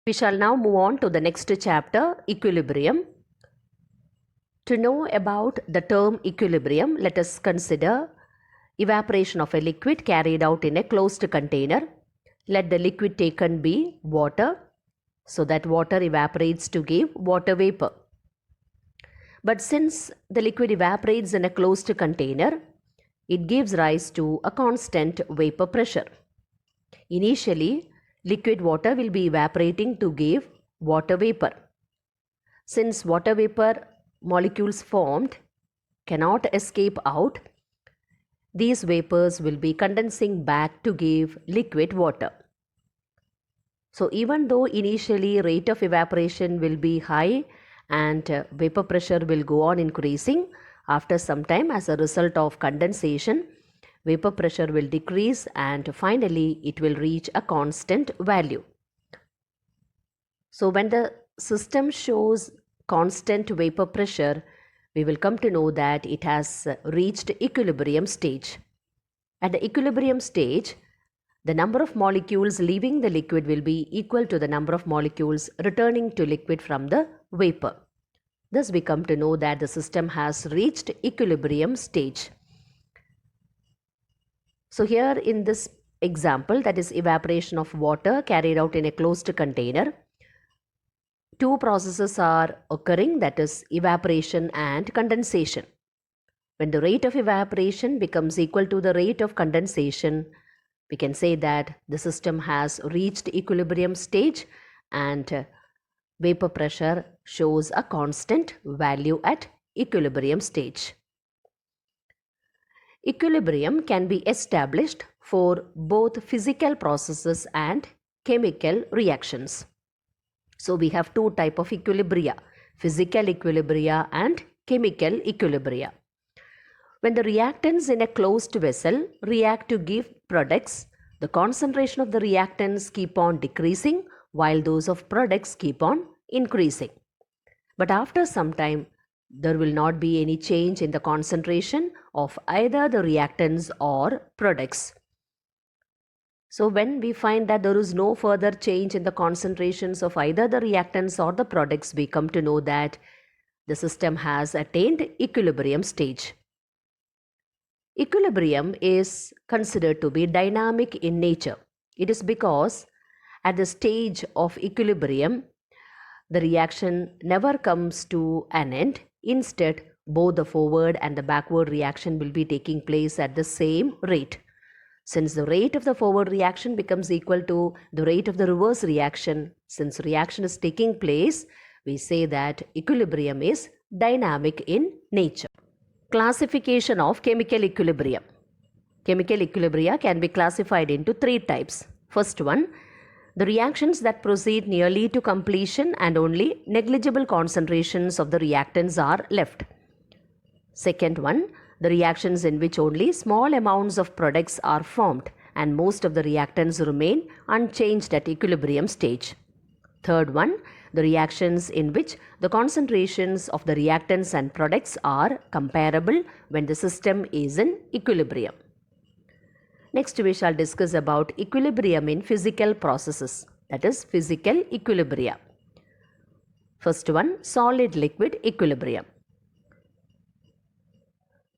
We shall now move on to the next chapter, equilibrium. To know about the term equilibrium, let us consider evaporation of a liquid carried out in a closed container. Let the liquid taken be water, so that water evaporates to give water vapor. But since the liquid evaporates in a closed container, it gives rise to a constant vapor pressure. Initially, liquid water will be evaporating to give water vapor. Since water vapor molecules formed cannot escape out, these vapors will be condensing back to give liquid water. So even though initially rate of evaporation will be high and vapor pressure will go on increasing, after some time as a result of condensation, vapor pressure will decrease and finally it will reach a constant value. So when the system shows constant vapor pressure, we will come to know that it has reached equilibrium stage. At the equilibrium stage, the number of molecules leaving the liquid will be equal to the number of molecules returning to liquid from the vapor. Thus we come to know that the system has reached equilibrium stage. So here in this example, that is evaporation of water carried out in a closed container, two processes are occurring, that is evaporation and condensation. When the rate of evaporation becomes equal to the rate of condensation, we can say that the system has reached equilibrium stage and vapor pressure shows a constant value at equilibrium stage. Equilibrium can be established for both physical processes and chemical reactions. So we have two types of equilibria, physical equilibria and chemical equilibria. When the reactants in a closed vessel react to give products, the concentration of the reactants keep on decreasing while those of products keep on increasing. But after some time, there will not be any change in the concentration of either the reactants or products. So when we find that there is no further change in the concentrations of either the reactants or the products, we come to know that the system has attained equilibrium stage. Equilibrium is considered to be dynamic in nature. It is because at the stage of equilibrium, the reaction never comes to an end. Instead, both the forward and the backward reaction will be taking place at the same rate. Since the rate of the forward reaction becomes equal to the rate of the reverse reaction, since reaction is taking place, we say that equilibrium is dynamic in nature. Classification of chemical equilibrium. Chemical equilibria can be classified into three types. First one, the reactions that proceed nearly to completion and only negligible concentrations of the reactants are left. Second one, the reactions in which only small amounts of products are formed and most of the reactants remain unchanged at equilibrium stage. Third one, the reactions in which the concentrations of the reactants and products are comparable when the system is in equilibrium. Next we shall discuss about equilibrium in physical processes, that is physical equilibria. First one, solid liquid equilibrium.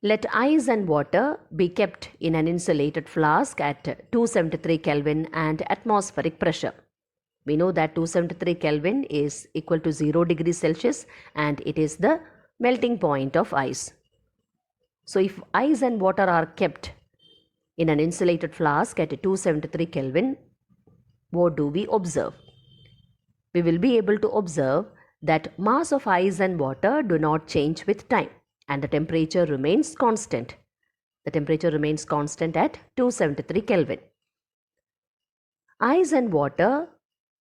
Let ice and water be kept in an insulated flask at 273 Kelvin and atmospheric pressure. We know that 273 Kelvin is equal to 0 degrees Celsius and it is the melting point of ice. So if ice and water are kept in an insulated flask at 273 Kelvin, what do we observe? We will be able to observe that mass of ice and water do not change with time and the temperature remains constant. The temperature remains constant at 273 Kelvin. Ice and water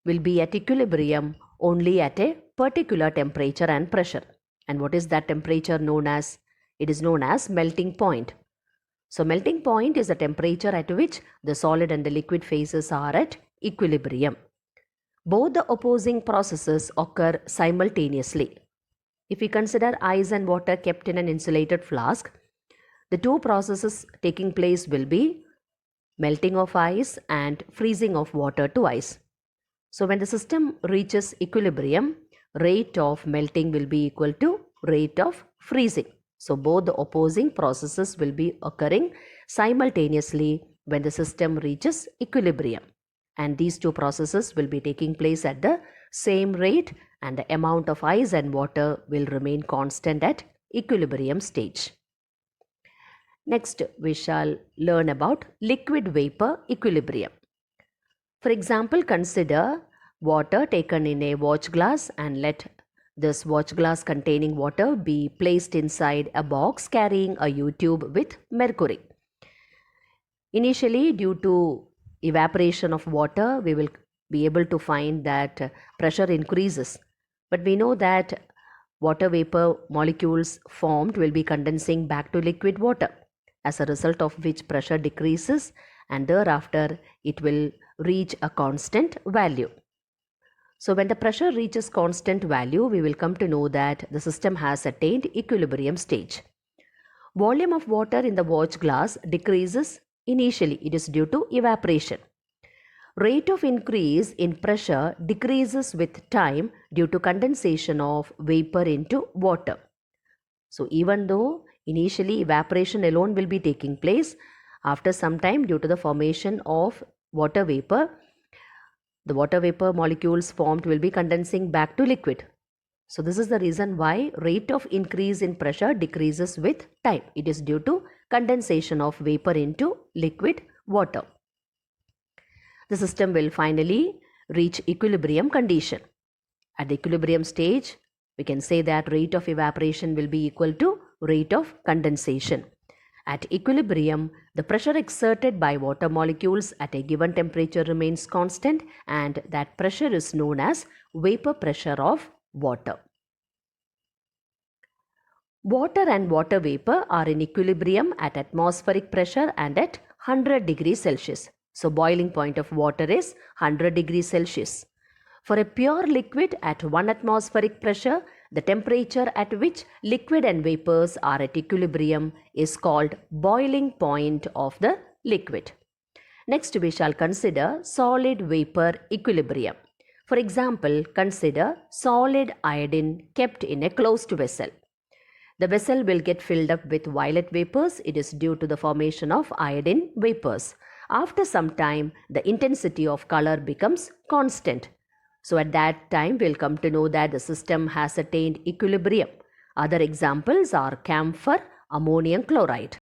will be at equilibrium only at a particular temperature and pressure. And what is that temperature known as? It is known as melting point. So melting point is the temperature at which the solid and the liquid phases are at equilibrium. Both the opposing processes occur simultaneously. If we consider ice and water kept in an insulated flask, the two processes taking place will be melting of ice and freezing of water to ice. So when the system reaches equilibrium, rate of melting will be equal to rate of freezing. So both the opposing processes will be occurring simultaneously when the system reaches equilibrium. And these two processes will be taking place at the same rate, and the amount of ice and water will remain constant at equilibrium stage. Next, we shall learn about liquid vapor equilibrium. For example, consider water taken in a watch glass, and let this watch glass containing water be placed inside a box carrying a U-tube with mercury. Initially, due to evaporation of water, we will be able to find that pressure increases. But we know that water vapor molecules formed will be condensing back to liquid water, as a result of which pressure decreases, and thereafter it will reach a constant value. So when the pressure reaches constant value, we will come to know that the system has attained equilibrium stage. Volume of water in the watch glass decreases initially. It is due to evaporation. Rate of increase in pressure decreases with time due to condensation of vapor into water. So even though initially evaporation alone will be taking place, after some time, due to the formation of water vapor, the water vapor molecules formed will be condensing back to liquid. So this is the reason why rate of increase in pressure decreases with time. It is due to condensation of vapor into liquid water. The system will finally reach equilibrium condition. At the equilibrium stage, we can say that rate of evaporation will be equal to rate of condensation. At equilibrium, the pressure exerted by water molecules at a given temperature remains constant, and that pressure is known as vapor pressure of water. Water and water vapor are in equilibrium at atmospheric pressure and at 100 degrees Celsius. So boiling point of water is 100 degrees Celsius. For a pure liquid at 1 atmospheric pressure, the temperature at which liquid and vapors are at equilibrium is called boiling point of the liquid. Next, we shall consider solid vapor equilibrium. For example, consider solid iodine kept in a closed vessel. The vessel will get filled up with violet vapors. It is due to the formation of iodine vapors. After some time, the intensity of color becomes constant. So at that time, we'll come to know that the system has attained equilibrium. Other examples are camphor, ammonium chloride.